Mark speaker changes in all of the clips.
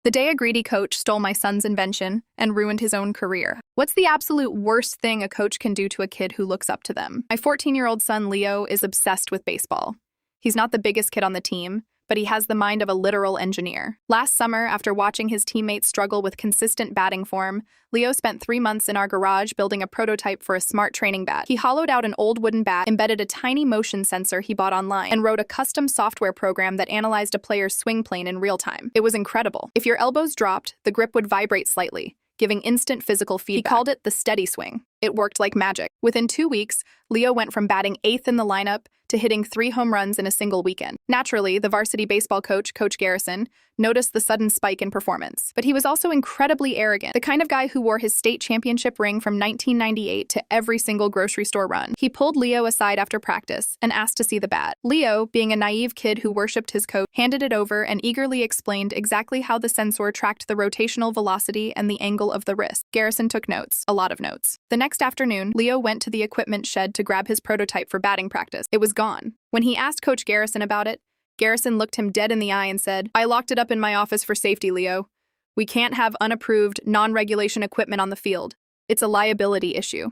Speaker 1: The day a greedy coach stole my son's invention and ruined his own career. What's the absolute worst thing a coach can do to a kid who looks up to them? My 14-year-old son, Leo, is obsessed with baseball. He's not the biggest kid on the team, but he has the mind of a literal engineer. Last summer, after watching his teammates struggle with consistent batting form, Leo spent 3 months in our garage building a prototype for a smart training bat. He hollowed out an old wooden bat, embedded a tiny motion sensor he bought online, and wrote a custom software program that analyzed a player's swing plane in real time. It was incredible. If your elbows dropped, the grip would vibrate slightly, giving instant physical feedback. He called it the steady swing. It worked like magic. Within 2 weeks, Leo went from batting 8th in the lineup to hitting 3 home runs in a single weekend. Naturally, the varsity baseball coach, Coach Garrison, noticed the sudden spike in performance. But he was also incredibly arrogant, the kind of guy who wore his state championship ring from 1998 to every single grocery store run. He pulled Leo aside after practice and asked to see the bat. Leo, being a naive kid who worshipped his coach, handed it over and eagerly explained exactly how the sensor tracked the rotational velocity and the angle of the wrist. Garrison took notes, a lot of notes. The next afternoon, Leo went to the equipment shed to grab his prototype for batting practice. It was gone. When he asked Coach Garrison about it, Garrison looked him dead in the eye and said, "I locked it up in my office for safety, Leo. We can't have unapproved, non-regulation equipment on the field. It's a liability issue."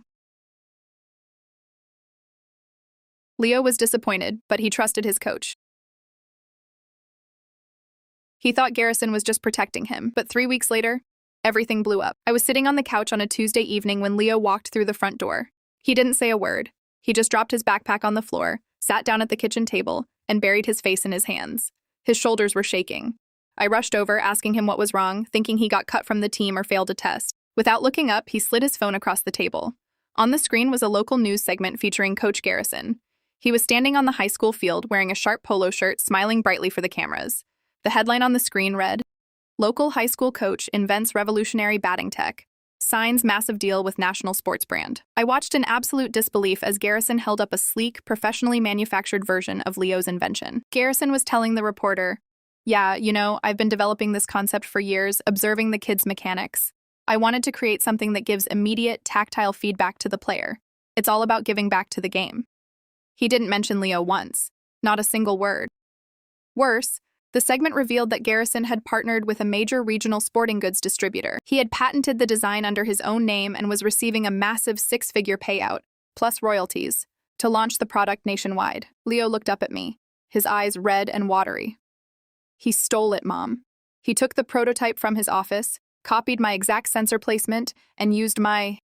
Speaker 1: Leo was disappointed, but he trusted his coach. He thought Garrison was just protecting him, but 3 weeks later, everything blew up. I was sitting on the couch on a Tuesday evening when Leo walked through the front door. He didn't say a word. He just dropped his backpack on the floor, sat down at the kitchen table, and buried his face in his hands. His shoulders were shaking. I rushed over, asking him what was wrong, thinking he got cut from the team or failed a test. Without looking up, he slid his phone across the table. On the screen was a local news segment featuring Coach Garrison. He was standing on the high school field wearing a sharp polo shirt, smiling brightly for the cameras. The headline on the screen read, "Local high school coach invents revolutionary batting tech. Signs massive deal with national sports brand." I watched in absolute disbelief as Garrison held up a sleek, professionally manufactured version of Leo's invention. Garrison was telling the reporter, "Yeah, I've been developing this concept for years, observing the kids' mechanics. I wanted to create something that gives immediate, tactile feedback to the player. It's all about giving back to the game." He didn't mention Leo once, not a single word. Worse, the segment revealed that Garrison had partnered with a major regional sporting goods distributor. He had patented the design under his own name and was receiving a massive 6-figure payout, plus royalties, to launch the product nationwide. Leo looked up at me, his eyes red and watery. "He stole it, Mom. He took the prototype from his office, copied my exact sensor placement, and used my..."